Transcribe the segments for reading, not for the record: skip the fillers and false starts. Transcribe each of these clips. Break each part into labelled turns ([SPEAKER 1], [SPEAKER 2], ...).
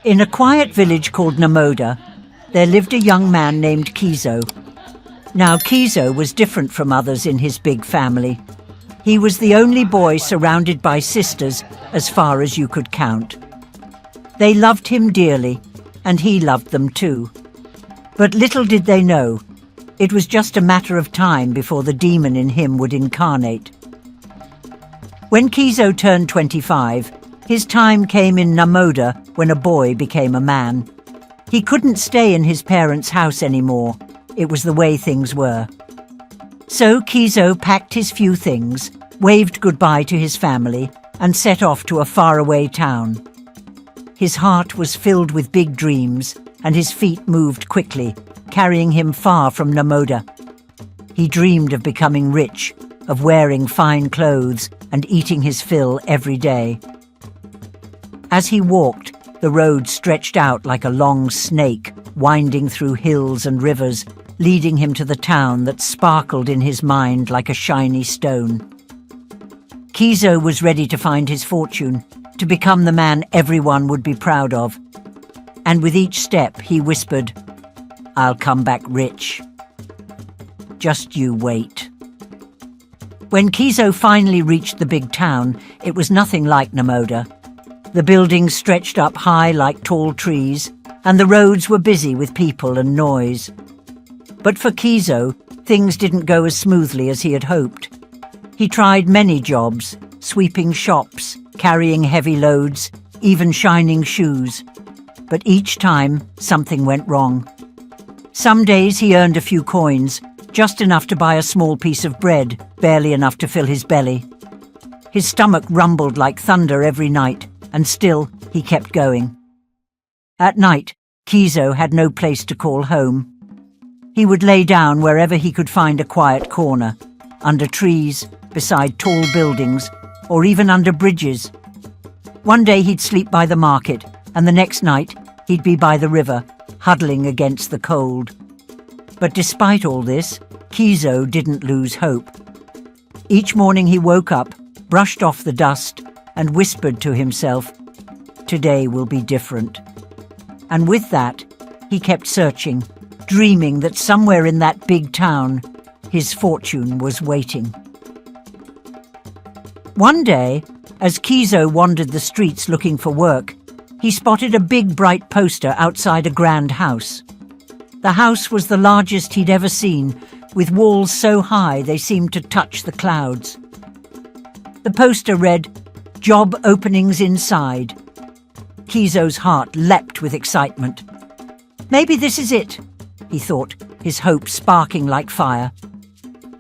[SPEAKER 1] In a quiet village called Namoda, there lived a young man named Kizo. Now Kizo was different from others in his big family. He was the only boy surrounded by sisters as far as you could count. They loved him dearly, and he loved them too. But little did they know, it was just a matter of time before the demon in him would incarnate. When Kizo turned 25, his time came in Namoda when a boy became a man. He couldn't stay in his parents' house anymore. It was the way things were. So Kizo packed his few things, waved goodbye to his family, and set off to a faraway town. His heart was filled with big dreams, and his feet moved quickly, carrying him far from Namoda. He dreamed of becoming rich, of wearing fine clothes and eating his fill every day. As he walked, the road stretched out like a long snake, winding through hills and rivers, leading him to the town that sparkled in his mind like a shiny stone. Kizo was ready to find his fortune, to become the man everyone would be proud of. And with each step, he whispered, "I'll come back rich. Just you wait." When Kizo finally reached the big town, it was nothing like Namoda. The buildings stretched up high like tall trees, and the roads were busy with people and noise. But for Kizo, things didn't go as smoothly as he had hoped. He tried many jobs, sweeping shops, carrying heavy loads, even shining shoes. But each time, something went wrong. Some days he earned a few coins, just enough to buy a small piece of bread, barely enough to fill his belly. His stomach rumbled like thunder every night, and still he kept going. At night, Kizo had no place to call home. He would lay down wherever he could find a quiet corner, under trees, beside tall buildings, or even under bridges. One day he'd sleep by the market, and the next night he'd be by the river, huddling against the cold. But despite all this, Kizo didn't lose hope. Each morning he woke up, brushed off the dust, and whispered to himself, "Today will be different." And with that, he kept searching, dreaming that somewhere in that big town, his fortune was waiting. One day, as Kizo wandered the streets looking for work, he spotted a big bright poster outside a grand house. The house was the largest he'd ever seen, with walls so high they seemed to touch the clouds. The poster read, "Job openings inside." Kizo's heart leapt with excitement. Maybe this is it, he thought, his hope sparking like fire.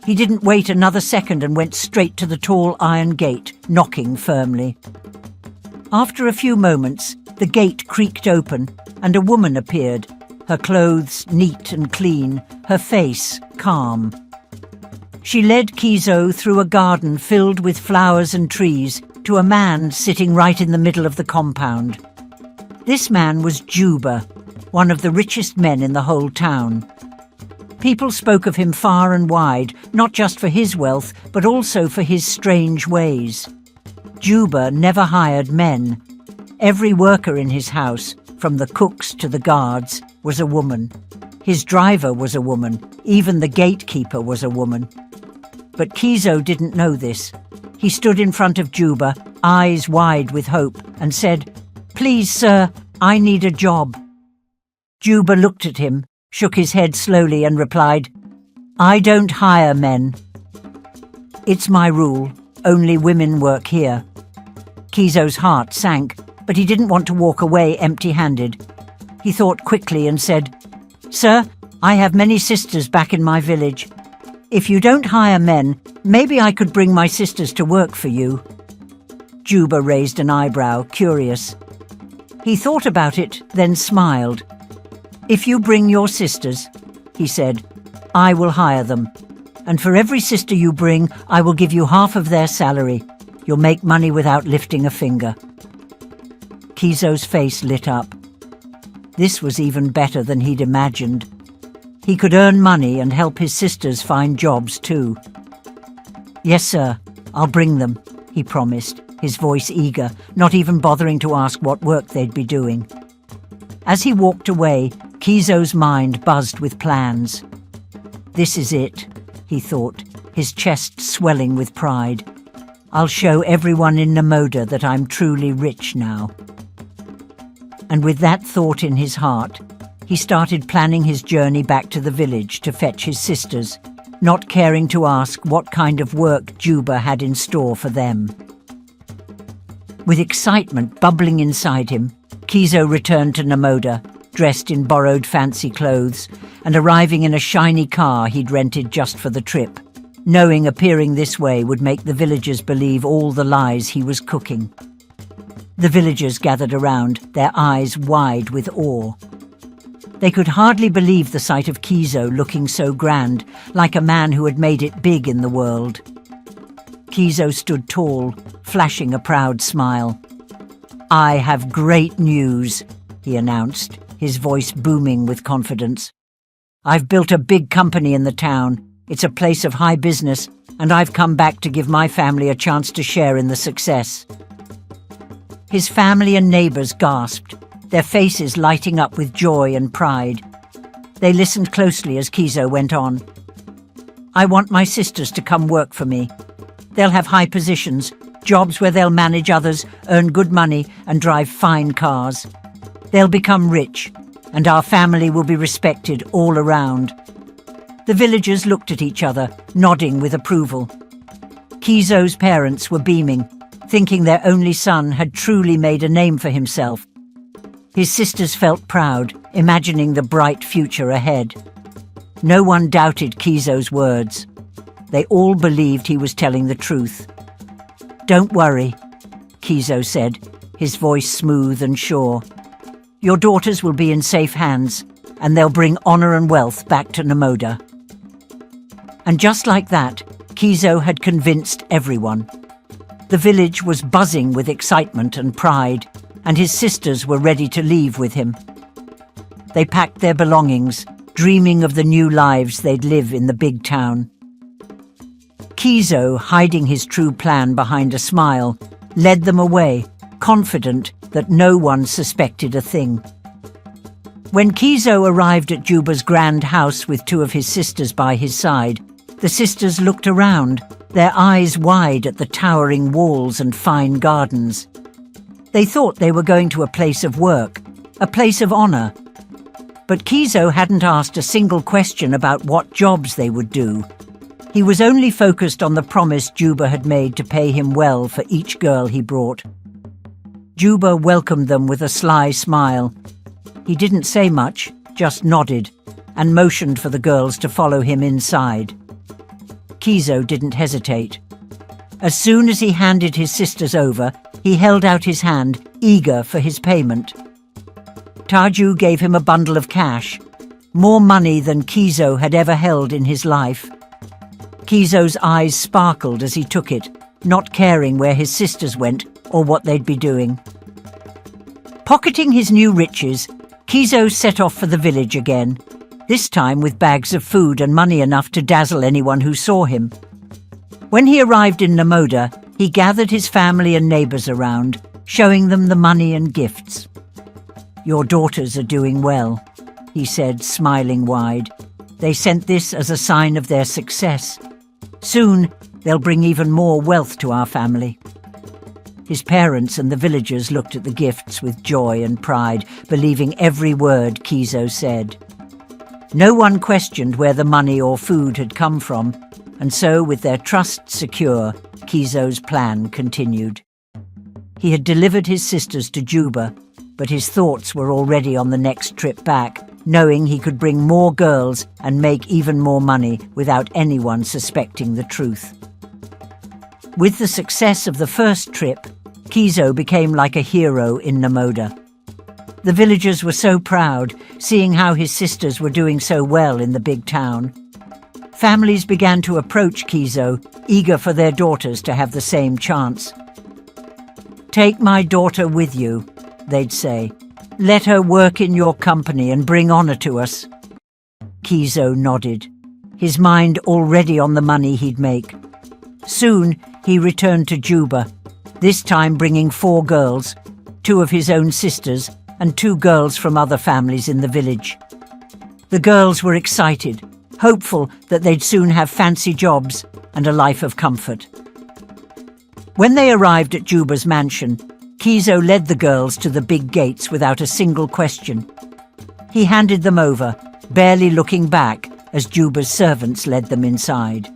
[SPEAKER 1] He didn't wait another second and went straight to the tall iron gate, knocking firmly. After a few moments, the gate creaked open and a woman appeared, her clothes neat and clean, her face calm. She led Kizo through a garden filled with flowers and trees to a man sitting right in the middle of the compound. This man was Juba, one of the richest men in the whole town. People spoke of him far and wide, not just for his wealth, but also for his strange ways. Juba never hired men. Every worker in his house, from the cooks to the guards, was a woman. His driver was a woman. Even the gatekeeper was a woman. But Kizo didn't know this. He stood in front of Juba, eyes wide with hope, and said, "Please, sir, I need a job." Juba looked at him, shook his head slowly and replied, "I don't hire men. It's my rule. Only women work here." Kizo's heart sank, but he didn't want to walk away empty-handed. He thought quickly and said, "Sir, I have many sisters back in my village. If you don't hire men, maybe I could bring my sisters to work for you." Juba raised an eyebrow, curious. He thought about it, then smiled. "If you bring your sisters," he said, "I will hire them. And for every sister you bring, I will give you half of their salary. You'll make money without lifting a finger." Kizo's face lit up. This was even better than he'd imagined. He could earn money and help his sisters find jobs too. "Yes, sir, I'll bring them," he promised, his voice eager, not even bothering to ask what work they'd be doing. As he walked away, Kizo's mind buzzed with plans. "This is it," he thought, his chest swelling with pride. "I'll show everyone in Namoda that I'm truly rich now." And with that thought in his heart, he started planning his journey back to the village to fetch his sisters, not caring to ask what kind of work Juba had in store for them. With excitement bubbling inside him, Kizo returned to Namoda, dressed in borrowed fancy clothes, and arriving in a shiny car he'd rented just for the trip, knowing appearing this way would make the villagers believe all the lies he was cooking. The villagers gathered around, their eyes wide with awe. They could hardly believe the sight of Kizo looking so grand, like a man who had made it big in the world. Kizo stood tall, flashing a proud smile. "I have great news," he announced, his voice booming with confidence. "I've built a big company in the town. It's a place of high business, and I've come back to give my family a chance to share in the success." His family and neighbors gasped, their faces lighting up with joy and pride. They listened closely as Kizo went on. "I want my sisters to come work for me. They'll have high positions, jobs where they'll manage others, earn good money, and drive fine cars. They'll become rich, and our family will be respected all around." The villagers looked at each other, nodding with approval. Kizo's parents were beaming, thinking their only son had truly made a name for himself. His sisters felt proud, imagining the bright future ahead. No one doubted Kizo's words. They all believed he was telling the truth. "Don't worry," Kizo said, his voice smooth and sure. "Your daughters will be in safe hands, and they'll bring honor and wealth back to Namoda." And just like that, Kizo had convinced everyone. The village was buzzing with excitement and pride, and his sisters were ready to leave with him. They packed their belongings, dreaming of the new lives they'd live in the big town. Kizo, hiding his true plan behind a smile, led them away, confident that no one suspected a thing. When Kizo arrived at Juba's grand house with two of his sisters by his side, the sisters looked around, their eyes wide at the towering walls and fine gardens. They thought they were going to a place of work, a place of honor. But Kizo hadn't asked a single question about what jobs they would do. He was only focused on the promise Juba had made to pay him well for each girl he brought. Juba welcomed them with a sly smile. He didn't say much, just nodded, and motioned for the girls to follow him inside. Kizo didn't hesitate. As soon as he handed his sisters over, he held out his hand, eager for his payment. Taju gave him a bundle of cash, more money than Kizo had ever held in his life. Kizo's eyes sparkled as he took it, not caring where his sisters went or what they'd be doing. Pocketing his new riches, Kizo set off for the village again, this time with bags of food and money enough to dazzle anyone who saw him. When he arrived in Namoda, he gathered his family and neighbors around, showing them the money and gifts. "Your daughters are doing well," he said, smiling wide. "They sent this as a sign of their success. Soon, they'll bring even more wealth to our family." His parents and the villagers looked at the gifts with joy and pride, believing every word Kizo said. No one questioned where the money or food had come from, and so, with their trust secure, Kizo's plan continued. He had delivered his sisters to Juba, but his thoughts were already on the next trip back, knowing he could bring more girls and make even more money without anyone suspecting the truth. With the success of the first trip, Kizo became like a hero in Namoda. The villagers were so proud, seeing how his sisters were doing so well in the big town. Families began to approach Kizo, eager for their daughters to have the same chance. "Take my daughter with you," they'd say. "Let her work in your company and bring honor to us." Kizo nodded, his mind already on the money he'd make. Soon, he returned to Juba, this time bringing 4 girls, 2 of his own sisters, and 2 girls from other families in the village. The girls were excited, hopeful that they'd soon have fancy jobs and a life of comfort. When they arrived at Juba's mansion, Kizo led the girls to the big gates without a single question. He handed them over, barely looking back as Juba's servants led them inside.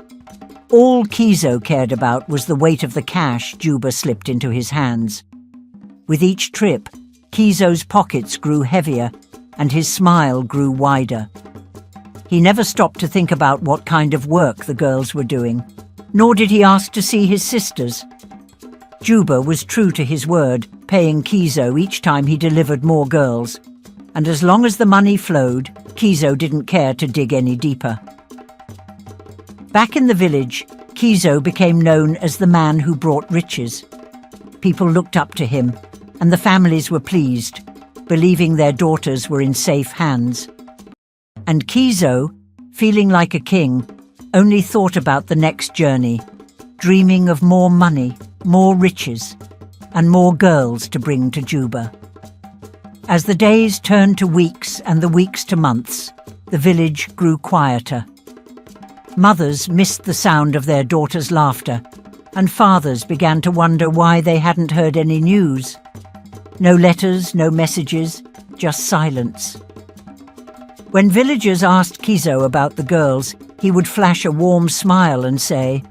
[SPEAKER 1] All Kizo cared about was the weight of the cash Juba slipped into his hands. With each trip, Kizo's pockets grew heavier and his smile grew wider. He never stopped to think about what kind of work the girls were doing, nor did he ask to see his sisters. Juba was true to his word, paying Kizo each time he delivered more girls, and as long as the money flowed, Kizo didn't care to dig any deeper. Back in the village, Kizo became known as the man who brought riches. People looked up to him, and the families were pleased, believing their daughters were in safe hands. And Kizo, feeling like a king, only thought about the next journey, dreaming of more money, more riches, and more girls to bring to Juba. As the days turned to weeks and the weeks to months, the village grew quieter. Mothers missed the sound of their daughters' laughter, and fathers began to wonder why they hadn't heard any news. No letters, no messages, just silence. When villagers asked Kizo about the girls, he would flash a warm smile and say,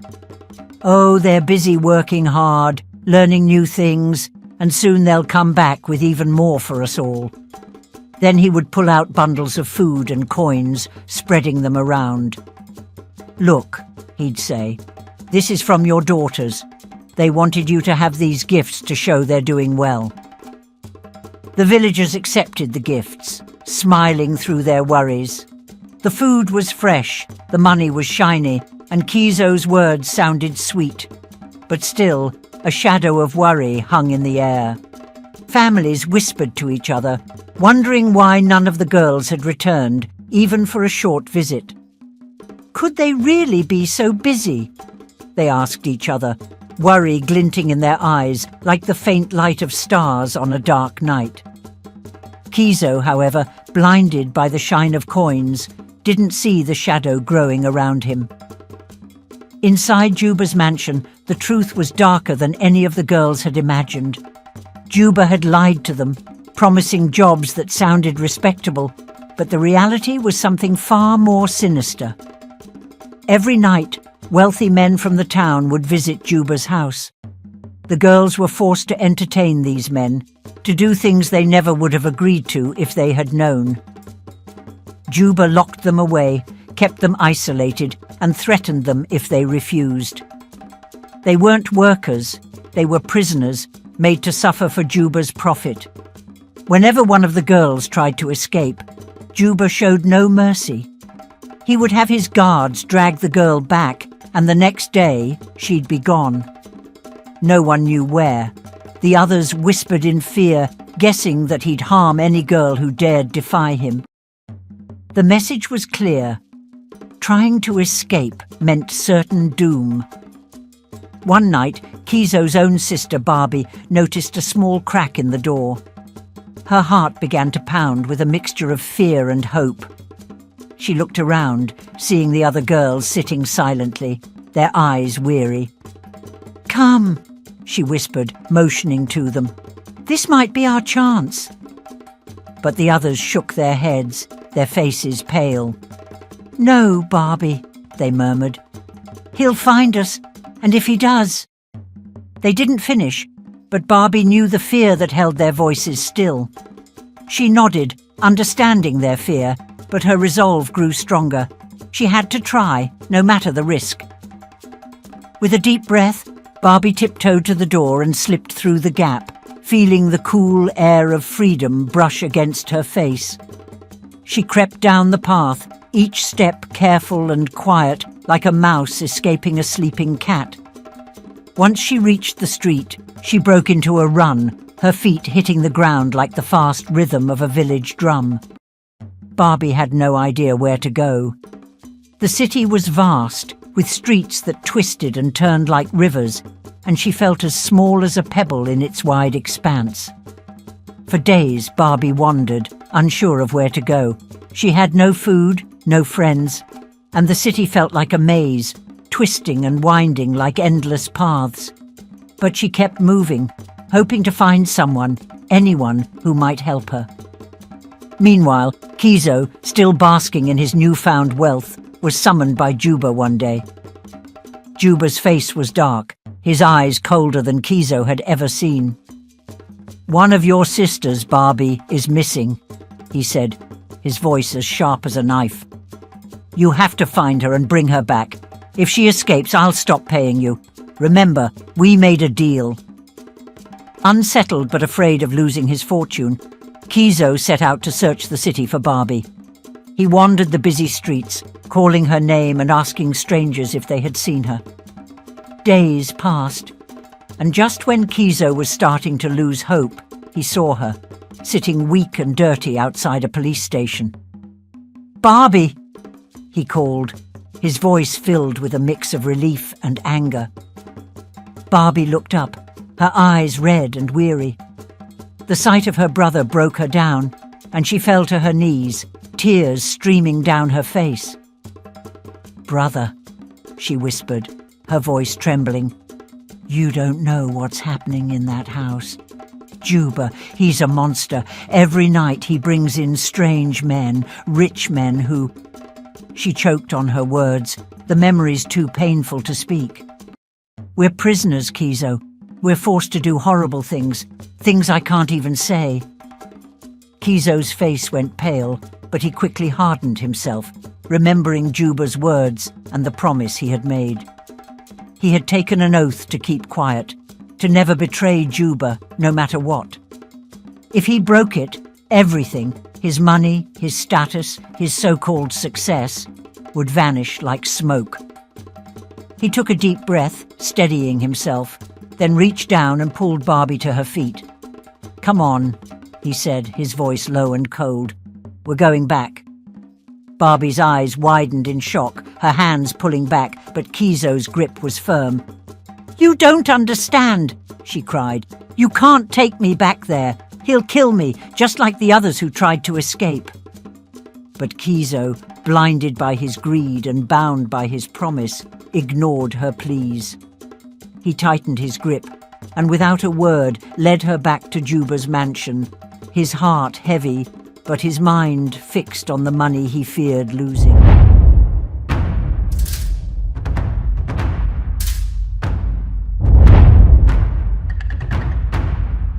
[SPEAKER 1] "Oh, they're busy working hard, learning new things, and soon they'll come back with even more for us all." Then he would pull out bundles of food and coins, spreading them around. "Look," he'd say, "this is from your daughters. They wanted you to have these gifts to show they're doing well." The villagers accepted the gifts, smiling through their worries. The food was fresh, the money was shiny, and Kizo's words sounded sweet. But still, a shadow of worry hung in the air. Families whispered to each other, wondering why none of the girls had returned, even for a short visit. Could they really be so busy? They asked each other, worry glinting in their eyes like the faint light of stars on a dark night. Kizo, however, blinded by the shine of coins, didn't see the shadow growing around him. Inside Juba's mansion, the truth was darker than any of the girls had imagined. Juba had lied to them, promising jobs that sounded respectable, but the reality was something far more sinister. Every night, wealthy men from the town would visit Juba's house. The girls were forced to entertain these men, to do things they never would have agreed to if they had known. Juba locked them away, kept them isolated, and threatened them if they refused. They weren't workers, they were prisoners, made to suffer for Juba's profit. Whenever one of the girls tried to escape, Juba showed no mercy. He would have his guards drag the girl back, and the next day she'd be gone. No one knew where. The others whispered in fear, guessing that he'd harm any girl who dared defy him. The message was clear. Trying to escape meant certain doom. One night, Kizo's own sister Barbie noticed a small crack in the door. Her heart began to pound with a mixture of fear and hope. She looked around, seeing the other girls sitting silently, their eyes weary. "Come," she whispered, motioning to them. "This might be our chance." But the others shook their heads, their faces pale. "No, Barbie," they murmured. "He'll find us, and if he does—" They didn't finish, but Barbie knew the fear that held their voices still. She nodded, understanding their fear, but her resolve grew stronger. She had to try, no matter the risk. With a deep breath, Barbie tiptoed to the door and slipped through the gap, feeling the cool air of freedom brush against her face. She crept down the path, each step careful and quiet, like a mouse escaping a sleeping cat. Once she reached the street, she broke into a run, her feet hitting the ground like the fast rhythm of a village drum. Barbie had no idea where to go. The city was vast, with streets that twisted and turned like rivers, and she felt as small as a pebble in its wide expanse. For days, Barbie wandered, unsure of where to go. She had no food, no friends, and the city felt like a maze, twisting and winding like endless paths. But she kept moving, hoping to find someone, anyone who might help her. Meanwhile, Kizo, still basking in his newfound wealth, was summoned by Juba one day. Juba's face was dark, his eyes colder than Kizo had ever seen. "One of your sisters, Barbie, is missing," he said, his voice as sharp as a knife. "You have to find her and bring her back. If she escapes, I'll stop paying you. Remember, we made a deal." Unsettled but afraid of losing his fortune, Kizo set out to search the city for Barbie. He wandered the busy streets, calling her name and asking strangers if they had seen her. Days passed, and just when Kizo was starting to lose hope, he saw her, sitting weak and dirty outside a police station. "Barbie!" he called, his voice filled with a mix of relief and anger. Barbie looked up, her eyes red and weary. The sight of her brother broke her down, and she fell to her knees, tears streaming down her face. "Brother," she whispered, her voice trembling, "you don't know what's happening in that house. Juba, he's a monster. Every night he brings in strange men, rich men who—" She choked on her words, the memories too painful to speak. "We're prisoners, Kizo. We're forced to do horrible things I can't even say." Kizo's face went pale, but he quickly hardened himself, remembering Juba's words and the promise he had made. He had taken an oath to keep quiet, to never betray Juba, no matter what. If he broke it, everything, his money, his status, his so-called success, would vanish like smoke. He took a deep breath, steadying himself, then reached down and pulled Barbie to her feet. "Come on," he said, his voice low and cold. "We're going back." Barbie's eyes widened in shock, her hands pulling back, but Kizo's grip was firm. "You don't understand," she cried. "You can't take me back there. He'll kill me, just like the others who tried to escape." But Kizo, blinded by his greed and bound by his promise, ignored her pleas. He tightened his grip, and without a word led her back to Juba's mansion, his heart heavy, but his mind fixed on the money he feared losing.